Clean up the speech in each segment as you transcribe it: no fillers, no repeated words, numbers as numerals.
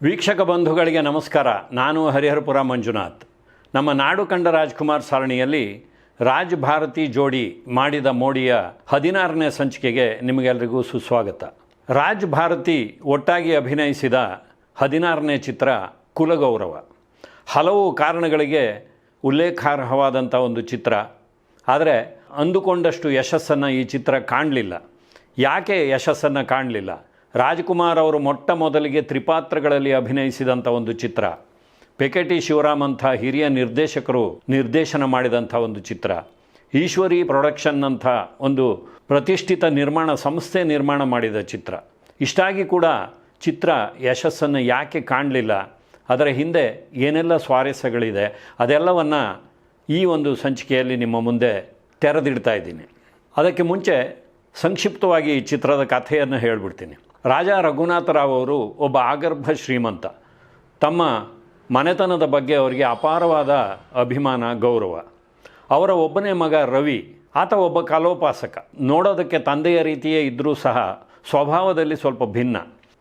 ವೀಕ್ಷಕ ಬಂಧುಗಳಿಗೆ ನಮಸ್ಕಾರ. ನಾನು ಹರಿಹರಪುರ ಮಂಜುನಾಥ್. ನಮ್ಮ ನಾಡು ಕಂಡ ರಾಜ್ಕುಮಾರ್ ಸರಣಿಯಲ್ಲಿ ರಾಜ್ ಭಾರತಿ ಜೋಡಿ ಮಾಡಿದ ಮೋಡಿಯ 16ನೇ ಸಂಚಿಕೆಗೆ ನಿಮಗೆಲ್ಲರಿಗೂ ಸುಸ್ವಾಗತ. ರಾಜ್ ಭಾರತಿ ಒಟ್ಟಾಗಿ ಅಭಿನಯಿಸಿದ 16ನೇ ಚಿತ್ರ ಕುಲಗೌರವ. ಹಲವು ಕಾರಣಗಳಿಗೆ ಉಲ್ಲೇಖಾರ್ಹವಾದಂಥ ಒಂದು ಚಿತ್ರ. ಆದರೆ ಅಂದುಕೊಂಡಷ್ಟು ಯಶಸ್ಸನ್ನು ಈ ಚಿತ್ರ ಕಾಣಲಿಲ್ಲ. ಯಾಕೆ ಯಶಸ್ಸನ್ನು ಕಾಣಲಿಲ್ಲ? ರಾಜ್ಕುಮಾರ್ ಅವರು ಮೊಟ್ಟ ಮೊದಲಿಗೆ ತ್ರಿಪಾತ್ರಗಳಲ್ಲಿ ಅಭಿನಯಿಸಿದಂಥ ಒಂದು ಚಿತ್ರ. ಪೆಕೆಟಿ ಶಿವರಾಮ್ ಅಂಥ ಹಿರಿಯ ನಿರ್ದೇಶಕರು ನಿರ್ದೇಶನ ಮಾಡಿದಂಥ ಒಂದು ಚಿತ್ರ. ಈಶ್ವರಿ ಪ್ರೊಡಕ್ಷನ್ ಅಂಥ ಒಂದು ಪ್ರತಿಷ್ಠಿತ ನಿರ್ಮಾಣ ಸಂಸ್ಥೆ ನಿರ್ಮಾಣ ಮಾಡಿದ ಚಿತ್ರ. ಇಷ್ಟಾಗಿ ಕೂಡ ಚಿತ್ರ ಯಶಸ್ಸನ್ನು ಯಾಕೆ ಕಾಣಲಿಲ್ಲ? ಅದರ ಹಿಂದೆ ಏನೆಲ್ಲ ಸ್ವಾರಸ್ಯಗಳಿದೆ ಅದೆಲ್ಲವನ್ನು ಈ ಒಂದು ಸಂಚಿಕೆಯಲ್ಲಿ ನಿಮ್ಮ ಮುಂದೆ ತೆರೆದಿಡ್ತಾ ಇದ್ದೀನಿ. ಅದಕ್ಕೆ ಮುಂಚೆ ಸಂಕ್ಷಿಪ್ತವಾಗಿ ಈ ಚಿತ್ರದ ಕಥೆಯನ್ನು ಹೇಳಿಬಿಡ್ತೀನಿ. ರಾಜಾ ರಘುನಾಥರಾವ್ ಅವರು ಒಬ್ಬ ಆಗರ್ಭ ಶ್ರೀಮಂತ. ತಮ್ಮ ಮನೆತನದ ಬಗ್ಗೆ ಅವರಿಗೆ ಅಪಾರವಾದ ಅಭಿಮಾನ, ಗೌರವ. ಅವರ ಒಬ್ಬನೇ ಮಗ ರವಿ, ಆತ ಒಬ್ಬ ಕಲೋಪಾಸಕ. ನೋಡೋದಕ್ಕೆ ತಂದೆಯ ರೀತಿಯೇ ಇದ್ದರೂ ಸಹ ಸ್ವಭಾವದಲ್ಲಿ ಸ್ವಲ್ಪ ಭಿನ್ನ.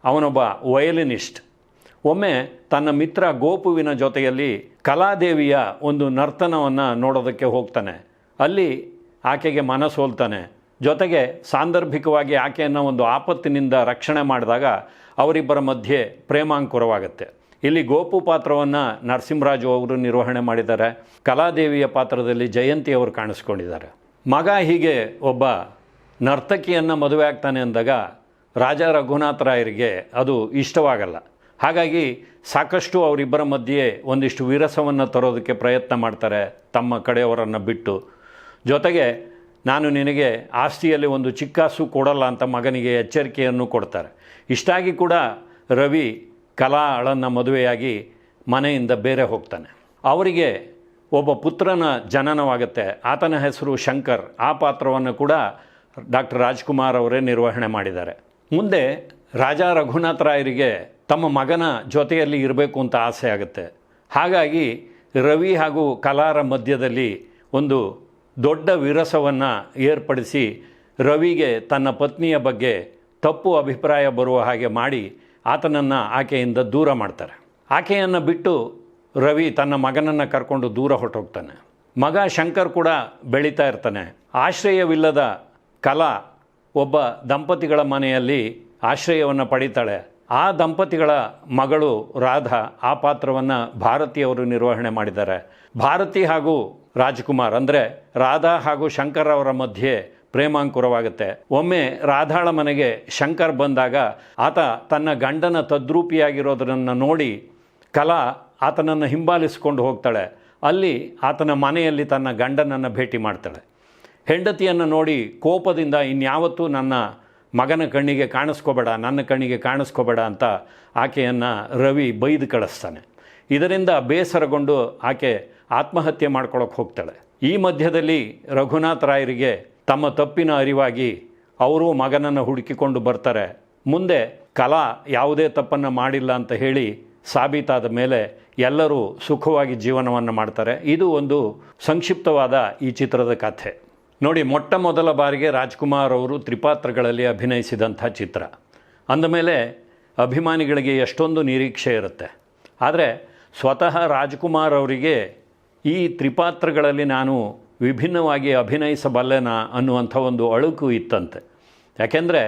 ಅವನೊಬ್ಬ ವಯಲಿನಿಸ್ಟ್. ಒಮ್ಮೆ ತನ್ನ ಮಿತ್ರ ಗೋಪುವಿನ ಜೊತೆಯಲ್ಲಿ ಕಲಾದೇವಿಯ ಒಂದು ನರ್ತನವನ್ನು ನೋಡೋದಕ್ಕೆ ಹೋಗ್ತಾನೆ. ಅಲ್ಲಿ ಆಕೆಗೆ ಮನಸೋಲ್ತಾನೆ. ಜೊತೆಗೆ ಸಾಂದರ್ಭಿಕವಾಗಿ ಆಕೆಯನ್ನು ಒಂದು ಆಪತ್ತಿನಿಂದ ರಕ್ಷಣೆ ಮಾಡಿದಾಗ ಅವರಿಬ್ಬರ ಮಧ್ಯೆ ಪ್ರೇಮಾಂಕುರವಾಗುತ್ತೆ. ಇಲ್ಲಿ ಗೋಪು ಪಾತ್ರವನ್ನು ನರಸಿಂಹರಾಜು ಅವರು ನಿರ್ವಹಣೆ ಮಾಡಿದ್ದಾರೆ. ಕಲಾದೇವಿಯ ಪಾತ್ರದಲ್ಲಿ ಜಯಂತಿ ಅವರು ಕಾಣಿಸ್ಕೊಂಡಿದ್ದಾರೆ. ಮಗ ಹೀಗೆ ಒಬ್ಬ ನರ್ತಕಿಯನ್ನು ಮದುವೆ ಆಗ್ತಾನೆ ಅಂದಾಗ ರಾಜಾ ರಘುನಾಥರಾಯರಿಗೆ ಅದು ಇಷ್ಟವಾಗಲ್ಲ. ಹಾಗಾಗಿ ಸಾಕಷ್ಟು ಅವರಿಬ್ಬರ ಮಧ್ಯೆ ಒಂದಿಷ್ಟು ವಿರಸವನ್ನು ತರೋದಕ್ಕೆ ಪ್ರಯತ್ನ ಮಾಡ್ತಾರೆ, ತಮ್ಮ ಕಡೆಯವರನ್ನು ಬಿಟ್ಟು. ಜೊತೆಗೆ ನಾನು ನಿನಗೆ ಆಸ್ತಿಯಲ್ಲಿ ಒಂದು ಚಿಕ್ಕಾಸು ಕೊಡಲ್ಲ ಅಂತ ಮಗನಿಗೆ ಎಚ್ಚರಿಕೆಯನ್ನು ಕೊಡ್ತಾರೆ. ಇಷ್ಟಾಗಿ ಕೂಡ ರವಿ ಕಲಾಳನ್ನು ಮದುವೆಯಾಗಿ ಮನೆಯಿಂದ ಬೇರೆ ಹೋಗ್ತಾನೆ. ಅವರಿಗೆ ಒಬ್ಬ ಪುತ್ರನ ಜನನವಾಗುತ್ತೆ. ಆತನ ಹೆಸರು ಶಂಕರ್. ಆ ಪಾತ್ರವನ್ನು ಕೂಡ ಡಾಕ್ಟರ್ ರಾಜ್ಕುಮಾರ್ ಅವರೇ ನಿರ್ವಹಣೆ ಮಾಡಿದ್ದಾರೆ. ಮುಂದೆ ರಾಜಾ ರಘುನಾಥರಾಯರಿಗೆ ತಮ್ಮ ಮಗನ ಜೊತೆಯಲ್ಲಿ ಇರಬೇಕು ಅಂತ ಆಸೆ ಆಗುತ್ತೆ. ಹಾಗಾಗಿ ರವಿ ಹಾಗೂ ಕಲಾರ ಮಧ್ಯದಲ್ಲಿ ಒಂದು ದೊಡ್ಡ ವಿರಸವನ್ನು ಏರ್ಪಡಿಸಿ ರವಿಗೆ ತನ್ನ ಪತ್ನಿಯ ಬಗ್ಗೆ ತಪ್ಪು ಅಭಿಪ್ರಾಯ ಬರುವ ಹಾಗೆ ಮಾಡಿ ಆತನನ್ನು ಆಕೆಯಿಂದ ದೂರ ಮಾಡ್ತಾರೆ. ಆಕೆಯನ್ನು ಬಿಟ್ಟು ರವಿ ತನ್ನ ಮಗನನ್ನು ಕರ್ಕೊಂಡು ದೂರ ಹೊರಟೋಗ್ತಾನೆ. ಮಗ ಶಂಕರ್ ಕೂಡ ಬೆಳೀತಾ ಇರ್ತಾನೆ. ಆಶ್ರಯವಿಲ್ಲದ ಕಲಾ ಒಬ್ಬ ದಂಪತಿಗಳ ಮನೆಯಲ್ಲಿ ಆಶ್ರಯವನ್ನು ಪಡೀತಾಳೆ. ಆ ದಂಪತಿಗಳ ಮಗಳು ರಾಧಾ, ಆ ಪಾತ್ರವನ್ನು ಭಾರತಿಯವರು ನಿರ್ವಹಣೆ ಮಾಡಿದ್ದಾರೆ. ಭಾರತಿ ಹಾಗೂ ರಾಜ್ಕುಮಾರ್ ಅಂದರೆ ರಾಧಾ ಹಾಗೂ ಶಂಕರ್ ಅವರ ಮಧ್ಯೆ ಪ್ರೇಮಾಂಕುರವಾಗುತ್ತೆ. ಒಮ್ಮೆ ರಾಧಾಳ ಮನೆಗೆ ಶಂಕರ್ ಬಂದಾಗ ಆತ ತನ್ನ ಗಂಡನ ತದ್ರೂಪಿಯಾಗಿರೋದನ್ನು ನೋಡಿ ಕಲಾ ಆತನನ್ನು ಹಿಂಬಾಲಿಸಿಕೊಂಡು ಹೋಗ್ತಾಳೆ. ಅಲ್ಲಿ ಆತನ ಮನೆಯಲ್ಲಿ ತನ್ನ ಗಂಡನನ್ನು ಭೇಟಿ ಮಾಡ್ತಾಳೆ. ಹೆಂಡತಿಯನ್ನು ನೋಡಿ ಕೋಪದಿಂದ ಇನ್ಯಾವತ್ತೂ ನನ್ನ ಮಗನ ಕಣ್ಣಿಗೆ ಕಾಣಿಸ್ಕೋಬೇಡ, ನನ್ನ ಕಣ್ಣಿಗೆ ಕಾಣಿಸ್ಕೋಬೇಡ ಅಂತ ಆಕೆಯನ್ನು ರವಿ ಬೈದು ಕಳಿಸ್ತಾನೆ. ಇದರಿಂದ ಬೇಸರಗೊಂಡು ಆಕೆ ಆತ್ಮಹತ್ಯೆ ಮಾಡ್ಕೊಳ್ಳೋಕೆ ಹೋಗ್ತಾಳೆ. ಈ ಮಧ್ಯದಲ್ಲಿ ರಘುನಾಥರಾಯರಿಗೆ ತಮ್ಮ ತಪ್ಪಿನ ಅರಿವಾಗಿ ಅವರು ಮಗನನ್ನು ಹುಡುಕಿಕೊಂಡು ಬರ್ತಾರೆ. ಮುಂದೆ ಕಲಾ ಯಾವುದೇ ತಪ್ಪನ್ನು ಮಾಡಿಲ್ಲ ಅಂತ ಹೇಳಿ ಸಾಬೀತಾದ ಮೇಲೆ ಎಲ್ಲರೂ ಸುಖವಾಗಿ ಜೀವನವನ್ನು ಮಾಡ್ತಾರೆ. ಇದು ಒಂದು ಸಂಕ್ಷಿಪ್ತವಾದ ಈ ಚಿತ್ರದ ಕಥೆ. ನೋಡಿ, ಮೊಟ್ಟ ಮೊದಲ ಬಾರಿಗೆ ರಾಜ್ಕುಮಾರ್ ಅವರು ತ್ರಿಪಾತ್ರಗಳಲ್ಲಿ ಅಭಿನಯಿಸಿದಂಥ ಚಿತ್ರ ಅಂದಮೇಲೆ ಅಭಿಮಾನಿಗಳಿಗೆ ಎಷ್ಟೊಂದು ನಿರೀಕ್ಷೆ ಇರುತ್ತೆ. ಆದರೆ ಸ್ವತಃ ರಾಜ್ಕುಮಾರ್ ಅವರಿಗೆ ಈ ತ್ರಿಪಾತ್ರಗಳಲ್ಲಿ ನಾನು ವಿಭಿನ್ನವಾಗಿ ಅಭಿನಯಿಸಬಲ್ಲೆನಾ ಅನ್ನುವಂಥ ಒಂದು ಅಳುಕು ಇತ್ತಂತೆ. ಯಾಕೆಂದರೆ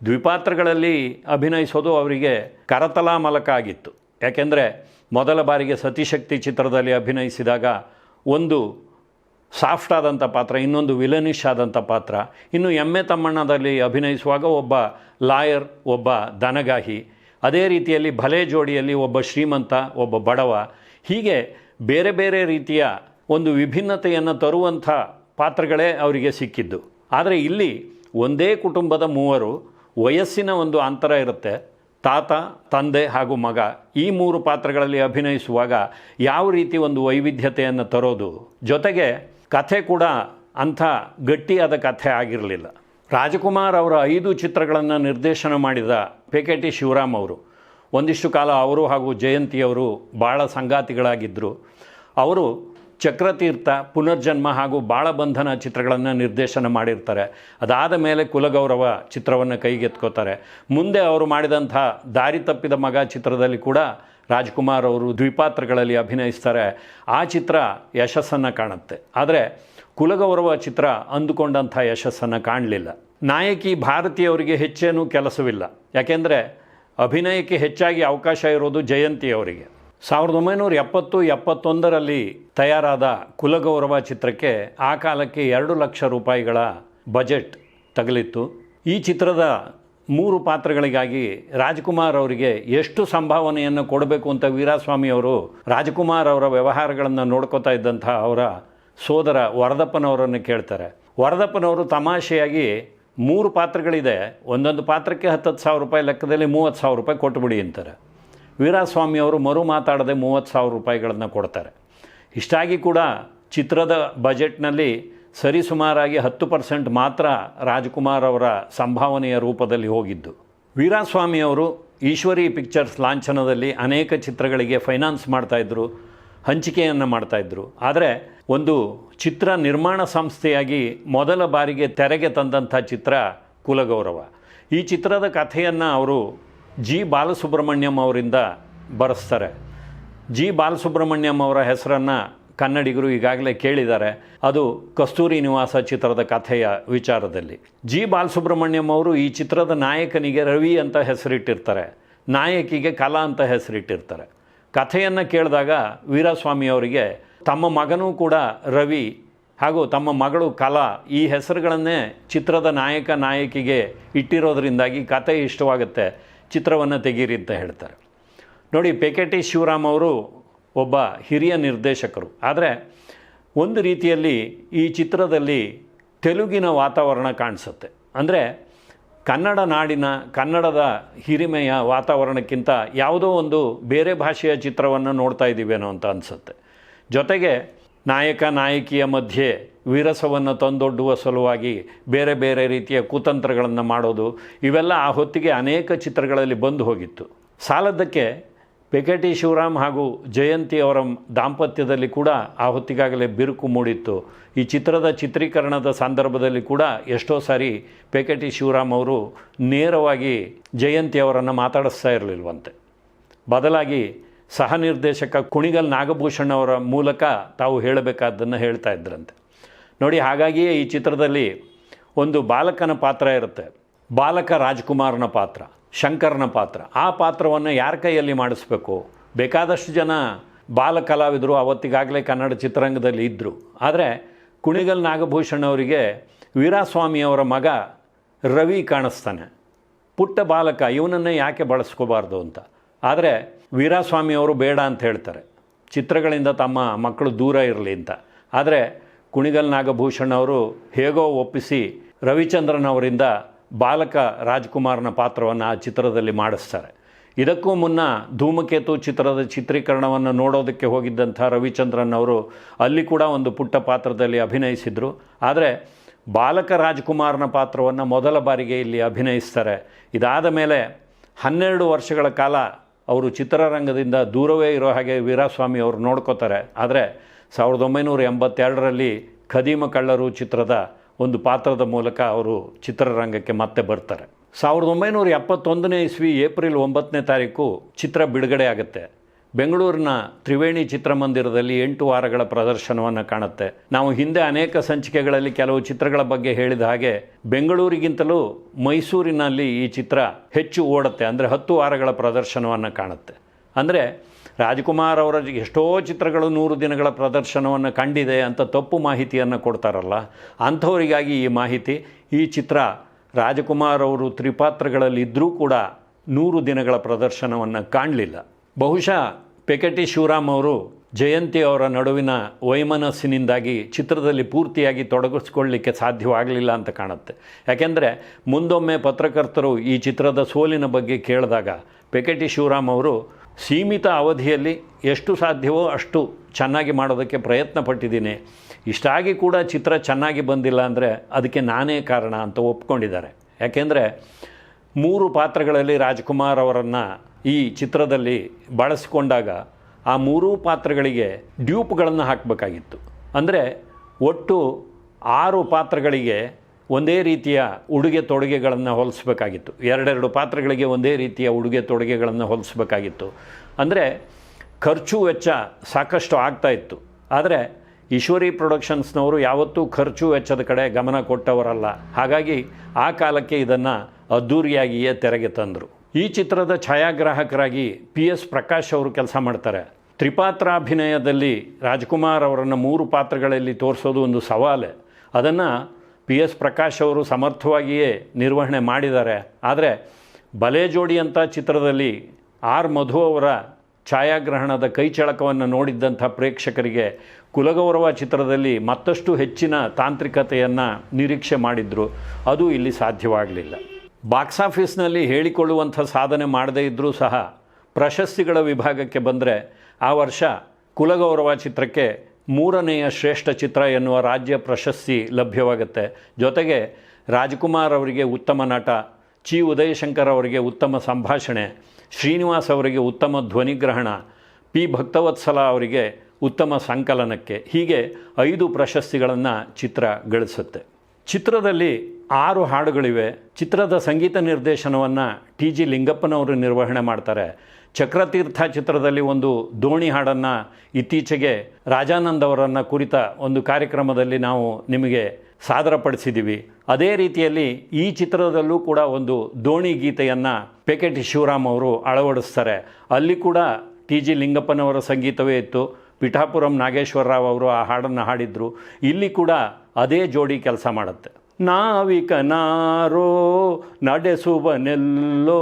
ದ್ವಿಪಾತ್ರಗಳಲ್ಲಿ ಅಭಿನಯಿಸೋದು ಅವರಿಗೆ ಕರತಲಾಮಲಕ ಆಗಿತ್ತು. ಯಾಕೆಂದರೆ ಮೊದಲ ಬಾರಿಗೆ ಸತಿಶಕ್ತಿ ಚಿತ್ರದಲ್ಲಿ ಅಭಿನಯಿಸಿದಾಗ ಒಂದು ಸಾಫ್ಟ್ ಆದಂಥ ಪಾತ್ರ, ಇನ್ನೊಂದು ವಿಲನಿಶ್ ಆದಂಥ ಪಾತ್ರ. ಇನ್ನು ಎಮ್ಮೆ ತಮ್ಮಣ್ಣದಲ್ಲಿ ಅಭಿನಯಿಸುವಾಗ ಒಬ್ಬ ಲಾಯರ್, ಒಬ್ಬ ದನಗಾಹಿ. ಅದೇ ರೀತಿಯಲ್ಲಿ ಭಲೆ ಜೋಡಿಯಲ್ಲಿ ಒಬ್ಬ ಶ್ರೀಮಂತ, ಒಬ್ಬ ಬಡವ. ಹೀಗೆ ಬೇರೆ ಬೇರೆ ರೀತಿಯ ಒಂದು ವಿಭಿನ್ನತೆಯನ್ನು ತರುವಂಥ ಪಾತ್ರಗಳೇ ಅವರಿಗೆ ಸಿಕ್ಕಿದ್ದು. ಆದರೆ ಇಲ್ಲಿ ಒಂದೇ ಕುಟುಂಬದ ಮೂವರು, ವಯಸ್ಸಿನ ಒಂದು ಅಂತರ ಇರುತ್ತೆ. ತಾತ, ತಂದೆ ಹಾಗೂ ಮಗ, ಈ ಮೂರು ಪಾತ್ರಗಳಲ್ಲಿ ಅಭಿನಯಿಸುವಾಗ ಯಾವ ರೀತಿ ಒಂದು ವೈವಿಧ್ಯತೆಯನ್ನು ತರೋದು. ಜೊತೆಗೆ ಕಥೆ ಕೂಡ ಅಂಥ ಗಟ್ಟಿಯಾದ ಕಥೆ ಆಗಿರಲಿಲ್ಲ. ರಾಜ್ಕುಮಾರ್ ಅವರ 5 ಚಿತ್ರಗಳನ್ನು ನಿರ್ದೇಶನ ಮಾಡಿದ ಪೆಕೆಟಿ ಶಿವರಾಮ್ ಅವರು ಒಂದಿಷ್ಟು ಕಾಲ ಅವರು ಹಾಗೂ ಜಯಂತಿಯವರು ಭಾಳ ಸಂಗಾತಿಗಳಾಗಿದ್ದರು. ಅವರು ಚಕ್ರತೀರ್ಥ, ಪುನರ್ಜನ್ಮ ಹಾಗೂ ಬಾಳಬಂಧನ ಚಿತ್ರಗಳನ್ನು ನಿರ್ದೇಶನ ಮಾಡಿರ್ತಾರೆ. ಅದಾದ ಮೇಲೆ ಕುಲಗೌರವ ಚಿತ್ರವನ್ನು ಕೈಗೆತ್ಕೋತಾರೆ. ಮುಂದೆ ಅವರು ಮಾಡಿದಂಥ ದಾರಿ ತಪ್ಪಿದ ಮಗ ಚಿತ್ರದಲ್ಲಿ ಕೂಡ ರಾಜ್ಕುಮಾರ್ ಅವರು ದ್ವಿಪಾತ್ರಗಳಲ್ಲಿ ಅಭಿನಯಿಸ್ತಾರೆ. ಆ ಚಿತ್ರ ಯಶಸ್ಸನ್ನು ಕಾಣುತ್ತೆ. ಆದರೆ ಕುಲಗೌರವ ಚಿತ್ರ ಅಂದುಕೊಂಡಂಥ ಯಶಸ್ಸನ್ನು ಕಾಣಲಿಲ್ಲ. ನಾಯಕಿ ಭಾರತಿಯವರಿಗೆ ಹೆಚ್ಚೇನೂ ಕೆಲಸವಿಲ್ಲ. ಯಾಕೆಂದರೆ ಅಭಿನಯಕ್ಕೆ ಹೆಚ್ಚಾಗಿ ಅವಕಾಶ ಇರೋದು ಜಯಂತಿಯವರಿಗೆ. 1970-71ರಲ್ಲಿ ತಯಾರಾದ ಕುಲಗೌರವ ಚಿತ್ರಕ್ಕೆ ಆ ಕಾಲಕ್ಕೆ 2 ಲಕ್ಷ ರೂಪಾಯಿಗಳ ಬಜೆಟ್ ತಗಲಿತ್ತು. ಈ ಚಿತ್ರದ 3 ಪಾತ್ರಗಳಿಗಾಗಿ ರಾಜ್ಕುಮಾರ್ ಅವರಿಗೆ ಎಷ್ಟು ಸಂಭಾವನೆಯನ್ನು ಕೊಡಬೇಕು ಅಂತ ವೀರಾಸ್ವಾಮಿ ಅವರು ರಾಜ್ಕುಮಾರ್ ಅವರ ವ್ಯವಹಾರಗಳನ್ನು ನೋಡ್ಕೋತಾ ಇದ್ದಂಥ ಅವರ ಸೋದರ ವರದಪ್ಪನವರನ್ನು ಕೇಳ್ತಾರೆ. ವರದಪ್ಪನವರು ತಮಾಷೆಯಾಗಿ 3 ಪಾತ್ರಗಳಿದೆ, ಒಂದೊಂದು ಪಾತ್ರಕ್ಕೆ 10,000 ರೂಪಾಯಿ ಲೆಕ್ಕದಲ್ಲಿ 30,000 ರೂಪಾಯಿ ಕೊಟ್ಟುಬಿಡಿ ಅಂತಾರೆ. ವೀರಾಸ್ವಾಮಿ ಅವರು ಮರು ಮಾತಾಡದೆ 30,000 ರೂಪಾಯಿಗಳನ್ನು ಕೊಡ್ತಾರೆ. ಇಷ್ಟಾಗಿ ಕೂಡ ಚಿತ್ರದ ಬಜೆಟ್ನಲ್ಲಿ ಸರಿಸುಮಾರಾಗಿ 10% ಮಾತ್ರ ರಾಜ್ಕುಮಾರ್ ಅವರ ಸಂಭಾವನೆಯ ರೂಪದಲ್ಲಿ ಹೋಗಿದ್ದು. ವೀರಾಸ್ವಾಮಿ ಅವರು ಈಶ್ವರಿ ಪಿಕ್ಚರ್ಸ್ ಲಾಂಛನದಲ್ಲಿ ಅನೇಕ ಚಿತ್ರಗಳಿಗೆ ಫೈನಾನ್ಸ್ ಮಾಡ್ತಾಯಿದ್ರು, ಹಂಚಿಕೆಯನ್ನು ಮಾಡ್ತಾಯಿದ್ರು. ಆದರೆ ಒಂದು ಚಿತ್ರ ನಿರ್ಮಾಣ ಸಂಸ್ಥೆಯಾಗಿ ಮೊದಲ ಬಾರಿಗೆ ತೆರೆಗೆ ತಂದಂಥ ಚಿತ್ರ ಕುಲಗೌರವ. ಈ ಚಿತ್ರದ ಕಥೆಯನ್ನು ಅವರು ಜಿ ಬಾಲಸುಬ್ರಹ್ಮಣ್ಯಂ ಅವರಿಂದ ಬರೆಸ್ತಾರೆ. ಜಿ ಬಾಲಸುಬ್ರಹ್ಮಣ್ಯಂ ಅವರ ಹೆಸರನ್ನು ಕನ್ನಡಿಗರು ಈಗಾಗಲೇ ಕೇಳಿದ್ದಾರೆ. ಅದು ಕಸ್ತೂರಿ ನಿವಾಸ ಚಿತ್ರದ ಕಥೆಯ ವಿಚಾರದಲ್ಲಿ. ಜಿ ಬಾಲಸುಬ್ರಹ್ಮಣ್ಯಂ ಅವರು ಈ ಚಿತ್ರದ ನಾಯಕನಿಗೆ ರವಿ ಅಂತ ಹೆಸರಿಟ್ಟಿರ್ತಾರೆ, ನಾಯಕಿಗೆ ಕಲಾ ಅಂತ ಹೆಸರಿಟ್ಟಿರ್ತಾರೆ. ಕಥೆಯನ್ನು ಕೇಳಿದಾಗ ವೀರಾಸ್ವಾಮಿ ಅವರಿಗೆ ತಮ್ಮ ಮಗನೂ ಕೂಡ ರವಿ ಹಾಗೂ ತಮ್ಮ ಮಗಳು ಕಲಾ ಈ ಹೆಸರುಗಳನ್ನೇ ಚಿತ್ರದ ನಾಯಕ ನಾಯಕಿಗೆ ಇಟ್ಟಿರೋದ್ರಿಂದಾಗಿ ಕಥೆ ಇಷ್ಟವಾಗುತ್ತೆ, ಚಿತ್ರವನ್ನು ತೆಗೀರಿ ಅಂತ ಹೇಳ್ತಾರೆ. ನೋಡಿ, ಪೆಕೆಟಿ ಶಿವರಾಮ್ ಅವರು ಒಬ್ಬ ಹಿರಿಯ ನಿರ್ದೇಶಕರು. ಆದರೆ ಒಂದು ರೀತಿಯಲ್ಲಿ ಈ ಚಿತ್ರದಲ್ಲಿ ತೆಲುಗಿನ ವಾತಾವರಣ ಕಾಣಿಸುತ್ತೆ. ಅಂದರೆ ಕನ್ನಡ ನಾಡಿನ ಕನ್ನಡದ ಹಿರಿಮೆಯ ವಾತಾವರಣಕ್ಕಿಂತ ಯಾವುದೋ ಒಂದು ಬೇರೆ ಭಾಷೆಯ ಚಿತ್ರವನ್ನು ನೋಡ್ತಾ ಇದ್ದೀವೇನೋ ಅಂತ ಅನಿಸುತ್ತೆ. ಜೊತೆಗೆ ನಾಯಕ ನಾಯಕಿಯ ಮಧ್ಯೆ ವಿರಸವನ್ನು ತಂದೊಡ್ಡುವ ಸಲುವಾಗಿ ಬೇರೆ ಬೇರೆ ರೀತಿಯ ಕುತಂತ್ರಗಳನ್ನು ಮಾಡೋದು, ಇವೆಲ್ಲ ಆ ಹೊತ್ತಿಗೆ ಅನೇಕ ಚಿತ್ರಗಳಲ್ಲಿ ಬಂದು ಹೋಗಿತ್ತು. ಸಾಲದ್ದಕ್ಕೆ ಪೆಕೆಟಿ ಶಿವರಾಮ್ ಹಾಗೂ ಜಯಂತಿ ಅವರ ದಾಂಪತ್ಯದಲ್ಲಿ ಕೂಡ ಆ ಹೊತ್ತಿಗಾಗಲೇ ಬಿರುಕು ಮೂಡಿತ್ತು. ಈ ಚಿತ್ರದ ಚಿತ್ರೀಕರಣದ ಸಂದರ್ಭದಲ್ಲಿ ಕೂಡ ಎಷ್ಟೋ ಸಾರಿ ಪೆಕೆಟಿ ಶಿವರಾಮ್ ಅವರು ನೇರವಾಗಿ ಜಯಂತಿ ಅವರನ್ನು ಮಾತಾಡಿಸ್ತಾ ಇರಲಿಲ್ವಂತೆ. ಬದಲಾಗಿ ಸಹ ನಿರ್ದೇಶಕ ಕುಣಿಗಲ್ ನಾಗಭೂಷಣ್ ಅವರ ಮೂಲಕ ತಾವು ಹೇಳಬೇಕಾದ್ದನ್ನು ಹೇಳ್ತಾ ಇದ್ರಂತೆ. ನೋಡಿ, ಹಾಗಾಗಿಯೇ ಈ ಚಿತ್ರದಲ್ಲಿ ಒಂದು ಬಾಲಕನ ಪಾತ್ರ ಇರುತ್ತೆ, ಬಾಲಕ ರಾಜ್ಕುಮಾರ್ನ ಪಾತ್ರ, ಶಂಕರ್ನ ಪಾತ್ರ. ಆ ಪಾತ್ರವನ್ನು ಯಾರ ಕೈಯಲ್ಲಿ ಮಾಡಿಸ್ಬೇಕು? ಬೇಕಾದಷ್ಟು ಜನ ಬಾಲ ಕಲಾವಿದರು ಅವತ್ತಿಗಾಗಲೇ ಕನ್ನಡ ಚಿತ್ರರಂಗದಲ್ಲಿ ಇದ್ದರು. ಆದರೆ ಕುಣಿಗಲ್ ನಾಗಭೂಷಣ್ ಅವರಿಗೆ ವೀರಾಸ್ವಾಮಿಯವರ ಮಗ ರವಿ ಕಾಣಿಸ್ತಾನೆ, ಪುಟ್ಟ ಬಾಲಕ, ಇವನನ್ನೇ ಯಾಕೆ ಬಳಸ್ಕೋಬಾರ್ದು ಅಂತ. ಆದರೆ ವೀರಾಸ್ವಾಮಿಯವರು ಬೇಡ ಅಂತ ಹೇಳ್ತಾರೆ, ಚಿತ್ರಗಳಿಂದ ತಮ್ಮ ಮಕ್ಕಳು ದೂರ ಇರಲಿ ಅಂತ. ಆದರೆ ಕುಣಿಗಲ್ ನಾಗಭೂಷಣ್ ಅವರು ಹೇಗೋ ಒಪ್ಪಿಸಿ ರವಿಚಂದ್ರನ್ ಅವರಿಂದ ಬಾಲಕ ರಾಜ್ಕುಮಾರ್ನ ಪಾತ್ರವನ್ನು ಆ ಚಿತ್ರದಲ್ಲಿ ಮಾಡಿಸ್ತಾರೆ. ಇದಕ್ಕೂ ಮುನ್ನ ಧೂಮಕೇತು ಚಿತ್ರದ ಚಿತ್ರೀಕರಣವನ್ನು ನೋಡೋದಕ್ಕೆ ಹೋಗಿದ್ದಂಥ ರವಿಚಂದ್ರನ್ ಅವರು ಅಲ್ಲಿ ಕೂಡ ಒಂದು ಪುಟ್ಟ ಪಾತ್ರದಲ್ಲಿ ಅಭಿನಯಿಸಿದರು. ಆದರೆ ಬಾಲಕ ರಾಜ್ಕುಮಾರ್ನ ಪಾತ್ರವನ್ನು ಮೊದಲ ಬಾರಿಗೆ ಇಲ್ಲಿ ಅಭಿನಯಿಸ್ತಾರೆ. ಇದಾದ ಮೇಲೆ 12 ವರ್ಷಗಳ ಕಾಲ ಅವರು ಚಿತ್ರರಂಗದಿಂದ ದೂರವೇ ಇರೋ ಹಾಗೆ ವೀರಾಸ್ವಾಮಿ ಅವರು ನೋಡ್ಕೋತಾರೆ. ಆದರೆ 1982ರಲ್ಲಿ ಖದೀಮ ಕಳ್ಳರು ಚಿತ್ರದ ಒಂದು ಪಾತ್ರದ ಮೂಲಕ ಅವರು ಚಿತ್ರರಂಗಕ್ಕೆ ಮತ್ತೆ ಬರ್ತಾರೆ. 1971ನೇ ಇಸ್ವಿ ಏಪ್ರಿಲ್ 9ನೇ ತಾರೀಕು ಚಿತ್ರ ಬಿಡುಗಡೆ ಆಗುತ್ತೆ. ಬೆಂಗಳೂರಿನ ತ್ರಿವೇಣಿ ಚಿತ್ರಮಂದಿರದಲ್ಲಿ 8 ವಾರಗಳ ಪ್ರದರ್ಶನವನ್ನು ಕಾಣುತ್ತೆ. ನಾವು ಹಿಂದೆ ಅನೇಕ ಸಂಚಿಕೆಗಳಲ್ಲಿ ಕೆಲವು ಚಿತ್ರಗಳ ಬಗ್ಗೆ ಹೇಳಿದ ಹಾಗೆ ಬೆಂಗಳೂರಿಗಿಂತಲೂ ಮೈಸೂರಿನಲ್ಲಿ ಈ ಚಿತ್ರ ಹೆಚ್ಚು ಓಡುತ್ತೆ. ಅಂದರೆ 10 ವಾರಗಳ ಪ್ರದರ್ಶನವನ್ನು ಕಾಣುತ್ತೆ. ಅಂದರೆ ರಾಜ್ಕುಮಾರ್ ಅವರ ಎಷ್ಟೋ ಚಿತ್ರಗಳು 100 ದಿನಗಳ ಪ್ರದರ್ಶನವನ್ನು ಕಂಡಿದೆ ಅಂತ ತಪ್ಪು ಮಾಹಿತಿಯನ್ನು ಕೊಡ್ತಾರಲ್ಲ, ಅಂಥವರಿಗಾಗಿ ಈ ಮಾಹಿತಿ. ಈ ಚಿತ್ರ ರಾಜ್ಕುಮಾರ್ ಅವರು ತ್ರಿಪಾತ್ರಗಳಲ್ಲಿ ಇದ್ದರೂ ಕೂಡ 100 ದಿನಗಳ ಪ್ರದರ್ಶನವನ್ನು ಕಾಣಲಿಲ್ಲ. ಬಹುಶಃ ಪೆಕೆಟಿ ಶಿವರಾಮ್ ಅವರು ಜಯಂತಿ ಅವರ ನಡುವಿನ ವೈಮನಸ್ಸಿನಿಂದಾಗಿ ಚಿತ್ರದಲ್ಲಿ ಪೂರ್ತಿಯಾಗಿ ತೊಡಗಿಸ್ಕೊಳ್ಳಿಕ್ಕೆ ಸಾಧ್ಯವಾಗಲಿಲ್ಲ ಅಂತ ಕಾಣುತ್ತೆ. ಯಾಕೆಂದರೆ ಮುಂದೊಮ್ಮೆ ಪತ್ರಕರ್ತರು ಈ ಚಿತ್ರದ ಸೋಲಿನ ಬಗ್ಗೆ ಕೇಳಿದಾಗ ಪೆಕೆಟಿ ಶಿವರಾಮ್ ಅವರು ಸೀಮಿತ ಅವಧಿಯಲ್ಲಿ ಎಷ್ಟು ಸಾಧ್ಯವೋ ಅಷ್ಟು ಚೆನ್ನಾಗಿ ಮಾಡೋದಕ್ಕೆ ಪ್ರಯತ್ನ ಪಟ್ಟಿದ್ದೀನಿ, ಇಷ್ಟಾಗಿ ಕೂಡ ಚಿತ್ರ ಚೆನ್ನಾಗಿ ಬಂದಿಲ್ಲ ಅಂದರೆ ಅದಕ್ಕೆ ನಾನೇ ಕಾರಣ ಅಂತ ಒಪ್ಕೊಂಡಿದ್ದಾರೆ. ಯಾಕೆಂದರೆ 3 ಪಾತ್ರಗಳಲ್ಲಿ ರಾಜ್ಕುಮಾರ್ ಅವರನ್ನು ಈ ಚಿತ್ರದಲ್ಲಿ ಬಳಸಿಕೊಂಡಾಗ ಆ ಮೂರೂ ಪಾತ್ರಗಳಿಗೆ ಡ್ಯೂಪ್ಗಳನ್ನು ಹಾಕಬೇಕಾಗಿತ್ತು. ಅಂದರೆ ಒಟ್ಟು 6 ಪಾತ್ರಗಳಿಗೆ ಒಂದೇ ರೀತಿಯ ಉಡುಗೆ ತೊಡುಗೆಗಳನ್ನು ಹೊಲಿಸ್ಬೇಕಾಗಿತ್ತು. 2 ಪಾತ್ರಗಳಿಗೆ ಒಂದೇ ರೀತಿಯ ಉಡುಗೆ ತೊಡುಗೆಗಳನ್ನು ಹೊಲಿಸ್ಬೇಕಾಗಿತ್ತು. ಅಂದರೆ ಖರ್ಚು ವೆಚ್ಚ ಸಾಕಷ್ಟು ಆಗ್ತಾಯಿತ್ತು. ಆದರೆ ಈಶ್ವರಿ ಪ್ರೊಡಕ್ಷನ್ಸ್ನವರು ಯಾವತ್ತೂ ಖರ್ಚು ವೆಚ್ಚದ ಕಡೆ ಗಮನ ಕೊಟ್ಟವರಲ್ಲ. ಹಾಗಾಗಿ ಆ ಕಾಲಕ್ಕೆ ಇದನ್ನು ಅದ್ಧೂರಿಯಾಗಿಯೇ ತೆರೆಗೆ ತಂದರು. ಈ ಚಿತ್ರದ ಛಾಯಾಗ್ರಾಹಕರಾಗಿ PS ಪ್ರಕಾಶ್ ಅವರು ಕೆಲಸ ಮಾಡ್ತಾರೆ. ತ್ರಿಪಾತ್ರಾಭಿನಯದಲ್ಲಿ ರಾಜ್ಕುಮಾರ್ ಅವರನ್ನು 3 ಪಾತ್ರಗಳಲ್ಲಿ ತೋರಿಸೋದು ಒಂದು ಸವಾಲೆ. ಅದನ್ನು PS ಪ್ರಕಾಶ್ ಅವರು ಸಮರ್ಥವಾಗಿಯೇ ನಿರ್ವಹಣೆ ಮಾಡಿದ್ದಾರೆ. ಆದರೆ ಬಲೆ ಜೋಡಿ ಅಂತ ಚಿತ್ರದಲ್ಲಿ R ಮಧು ಅವರ ಛಾಯಾಗ್ರಹಣದ ಕೈಚಳಕವನ್ನು ನೋಡಿದ್ದಂಥ ಪ್ರೇಕ್ಷಕರಿಗೆ ಕುಲಗೌರವ ಚಿತ್ರದಲ್ಲಿ ಮತ್ತಷ್ಟು ಹೆಚ್ಚಿನ ತಾಂತ್ರಿಕತೆಯನ್ನು ನಿರೀಕ್ಷೆ ಮಾಡಿದ್ರು. ಅದು ಇಲ್ಲಿ ಸಾಧ್ಯವಾಗಲಿಲ್ಲ. ಬಾಕ್ಸ್ ಆಫೀಸ್ನಲ್ಲಿ ಹೇಳಿಕೊಳ್ಳುವಂಥ ಸಾಧನೆ ಮಾಡದೇ ಇದ್ದರೂ ಸಹ ಪ್ರಶಸ್ತಿಗಳ ವಿಭಾಗಕ್ಕೆ ಬಂದರೆ ಆ ವರ್ಷ ಕುಲಗೌರವ ಚಿತ್ರಕ್ಕೆ 3ನೇ ಶ್ರೇಷ್ಠ ಚಿತ್ರ ಎನ್ನುವ ರಾಜ್ಯ ಪ್ರಶಸ್ತಿ ಲಭ್ಯವಾಗುತ್ತೆ. ಜೊತೆಗೆ ರಾಜ್ಕುಮಾರ್ ಅವರಿಗೆ ಉತ್ತಮ ನಟ, ಚಿ ಉದಯಶಂಕರ್ ಅವರಿಗೆ ಉತ್ತಮ ಸಂಭಾಷಣೆ, ಶ್ರೀನಿವಾಸ್ ಅವರಿಗೆ ಉತ್ತಮ ಧ್ವನಿಗ್ರಹಣ, ಪಿ ಭಕ್ತವತ್ಸಲ ಅವರಿಗೆ ಉತ್ತಮ ಸಂಕಲನಕ್ಕೆ, ಹೀಗೆ 5 ಪ್ರಶಸ್ತಿಗಳನ್ನು ಚಿತ್ರ ಗಳಿಸುತ್ತೆ. ಚಿತ್ರದಲ್ಲಿ 6 ಹಾಡುಗಳಿವೆ. ಚಿತ್ರದ ಸಂಗೀತ ನಿರ್ದೇಶನವನ್ನು TG ಲಿಂಗಪ್ಪನವರು ನಿರ್ವಹಣೆ ಮಾಡ್ತಾರೆ. ಚಕ್ರತೀರ್ಥ ಚಿತ್ರದಲ್ಲಿ ಒಂದು ದೋಣಿ ಹಾಡನ್ನು ಇತ್ತೀಚೆಗೆ ರಾಜಾನಂದ್ ಅವರನ್ನು ಕುರಿತ ಒಂದು ಕಾರ್ಯಕ್ರಮದಲ್ಲಿ ನಾವು ನಿಮಗೆ ಸಾದರಪಡಿಸಿದ್ದೀವಿ. ಅದೇ ರೀತಿಯಲ್ಲಿ ಈ ಚಿತ್ರದಲ್ಲೂ ಕೂಡ ಒಂದು ದೋಣಿ ಗೀತೆಯನ್ನು ಪೆಕೆಟಿ ಶಿವರಾಮ್ ಅವರು ಅಳವಡಿಸ್ತಾರೆ. ಅಲ್ಲಿ ಕೂಡ TG ಲಿಂಗಪ್ಪನವರ ಸಂಗೀತವೇ ಇತ್ತು. ಪಿಠಾಪುರಂ ನಾಗೇಶ್ವರರಾವ್ ಅವರು ಆ ಹಾಡನ್ನು ಹಾಡಿದರು. ಇಲ್ಲಿ ಕೂಡ ಅದೇ ಜೋಡಿ ಕೆಲಸ ಮಾಡುತ್ತೆ. ನಾವಿಕನಾರೋ ನಡೆಸುವನೆಲ್ಲೋ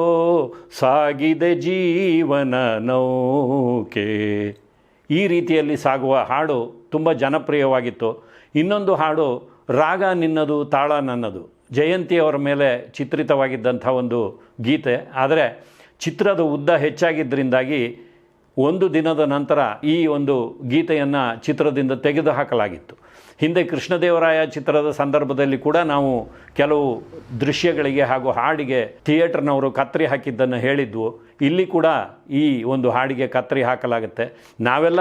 ಸಾಗಿದೆ ಜೀವನ ನೌಕೆ, ಈ ರೀತಿಯಲ್ಲಿ ಸಾಗುವ ಹಾಡು ತುಂಬ ಜನಪ್ರಿಯವಾಗಿತ್ತು. ಇನ್ನೊಂದು ಹಾಡು ರಾಗ ನಿನ್ನದು ತಾಳ ನನ್ನದು, ಜಯಂತಿಯವರ ಮೇಲೆ ಚಿತ್ರಿತವಾಗಿದ್ದಂಥ ಒಂದು ಗೀತೆ. ಆದರೆ ಚಿತ್ರದ ಉದ್ದ ಹೆಚ್ಚಾಗಿದ್ದರಿಂದಾಗಿ 1 ದಿನದ ನಂತರ ಈ ಒಂದು ಗೀತೆಯನ್ನು ಚಿತ್ರದಿಂದ ತೆಗೆದುಹಾಕಲಾಗಿತ್ತು. ಹಿಂದೆ ಕೃಷ್ಣದೇವರಾಯ ಚಿತ್ರದ ಸಂದರ್ಭದಲ್ಲಿ ಕೂಡ ನಾವು ಕೆಲವು ದೃಶ್ಯಗಳಿಗೆ ಹಾಗೂ ಹಾಡಿಗೆ ಥಿಯೇಟರ್ನವರು ಕತ್ತರಿ ಹಾಕಿದ್ದನ್ನು ಹೇಳಿದ್ವು. ಇಲ್ಲಿ ಕೂಡ ಈ ಒಂದು ಹಾಡಿಗೆ ಕತ್ತರಿ ಹಾಕಲಾಗುತ್ತೆ. ನಾವೆಲ್ಲ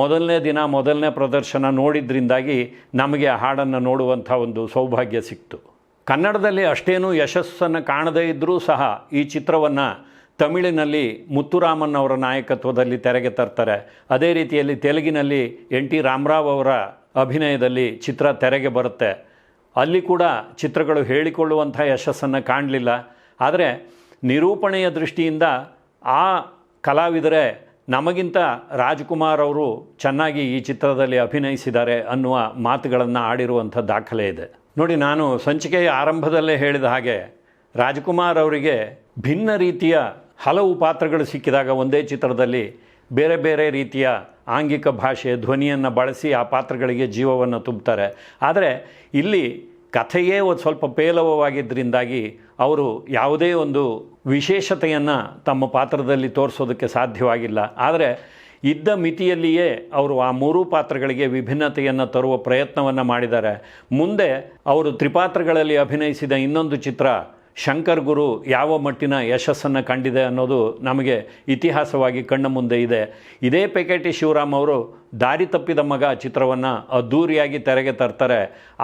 ಮೊದಲನೇ ದಿನ ಮೊದಲನೇ ಪ್ರದರ್ಶನ ನೋಡಿದ್ರಿಂದಾಗಿ ನಮಗೆ ಆ ಹಾಡನ್ನು ನೋಡುವಂಥ ಒಂದು ಸೌಭಾಗ್ಯ ಸಿಕ್ತು. ಕನ್ನಡದಲ್ಲಿ ಅಷ್ಟೇನೂ ಯಶಸ್ಸನ್ನು ಕಾಣದೇ ಇದ್ದರೂ ಸಹ ಈ ಚಿತ್ರವನ್ನು ತಮಿಳಿನಲ್ಲಿ ಮುತ್ತುರಾಮನ್ ಅವರ ನಾಯಕತ್ವದಲ್ಲಿ ತೆರೆಗೆ ತರ್ತಾರೆ. ಅದೇ ರೀತಿಯಲ್ಲಿ ತೆಲುಗಿನಲ್ಲಿ NT ರಾಮರಾವ್ ಅವರ ಅಭಿನಯದಲ್ಲಿ ಚಿತ್ರ ತೆರೆಗೆ ಬರುತ್ತೆ. ಅಲ್ಲಿ ಕೂಡ ಚಿತ್ರಗಳು ಹೇಳಿಕೊಳ್ಳುವಂಥ ಯಶಸ್ಸನ್ನು ಕಾಣಲಿಲ್ಲ. ಆದರೆ ನಿರೂಪಣೆಯ ದೃಷ್ಟಿಯಿಂದ ಆ ಕಲಾವಿದರೇ ನಮಗಿಂತ ರಾಜ್ಕುಮಾರ್ ಅವರು ಚೆನ್ನಾಗಿ ಈ ಚಿತ್ರದಲ್ಲಿ ಅಭಿನಯಿಸಿದ್ದಾರೆ ಅನ್ನುವ ಮಾತುಗಳನ್ನು ಆಡಿರುವಂಥ ದಾಖಲೆ ಇದೆ. ನೋಡಿ, ನಾನು ಸಂಚಿಕೆಯ ಆರಂಭದಲ್ಲೇ ಹೇಳಿದ ಹಾಗೆ ರಾಜ್ಕುಮಾರ್ ಅವರಿಗೆ ಭಿನ್ನ ರೀತಿಯ ಹಲವು ಪಾತ್ರಗಳು ಸಿಕ್ಕಿದಾಗ ಒಂದೇ ಚಿತ್ರದಲ್ಲಿ ಬೇರೆ ಬೇರೆ ರೀತಿಯ ಆಂಗಿಕ ಭಾಷೆ, ಧ್ವನಿಯನ್ನು ಬಳಸಿ ಆ ಪಾತ್ರಗಳಿಗೆ ಜೀವವನ್ನು ತುಂಬುತ್ತಾರೆ. ಆದರೆ ಇಲ್ಲಿ ಕಥೆಯೇ ಒಂದು ಸ್ವಲ್ಪ ಪೇಲವವಾಗಿದ್ದರಿಂದಾಗಿ ಅವರು ಯಾವುದೇ ಒಂದು ವಿಶೇಷತೆಯನ್ನು ತಮ್ಮ ಪಾತ್ರದಲ್ಲಿ ತೋರಿಸೋದಕ್ಕೆ ಸಾಧ್ಯವಾಗಿಲ್ಲ. ಆದರೆ ಇದ್ದ ಮಿತಿಯಲ್ಲಿಯೇ ಅವರು ಆ 3 ಪಾತ್ರಗಳಿಗೆ ವಿಭಿನ್ನತೆಯನ್ನು ತರುವ ಪ್ರಯತ್ನವನ್ನು ಮಾಡಿದ್ದಾರೆ. ಮುಂದೆ ಅವರು ತ್ರಿಪಾತ್ರಗಳಲ್ಲಿ ಅಭಿನಯಿಸಿದ ಇನ್ನೊಂದು ಚಿತ್ರ ಶಂಕರ್ ಗುರು ಯಾವ ಮಟ್ಟಿನ ಯಶಸ್ಸನ್ನು ಕಂಡಿದೆ ಅನ್ನೋದು ನಮಗೆ ಇತಿಹಾಸವಾಗಿ ಕಣ್ಣ ಮುಂದೆ ಇದೆ. ಇದೇ ಪೆಕೆಟಿ ಶಿವರಾಮ್ ಅವರು ದಾರಿ ತಪ್ಪಿದ ಮಗ ಚಿತ್ರವನ್ನು ಅದ್ಧೂರಿಯಾಗಿ ತೆರೆಗೆ ತರ್ತಾರೆ.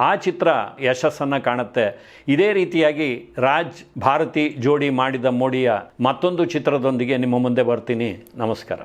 ಆ ಚಿತ್ರ ಯಶಸ್ಸನ್ನು ಕಾಣುತ್ತೆ. ಇದೇ ರೀತಿಯಾಗಿ ರಾಜ್ ಭಾರತಿ ಜೋಡಿ ಮಾಡಿದ ಮೋಡಿಯ ಮತ್ತೊಂದು ಚಿತ್ರದೊಂದಿಗೆ ನಿಮ್ಮ ಮುಂದೆ ಬರ್ತೀನಿ. ನಮಸ್ಕಾರ.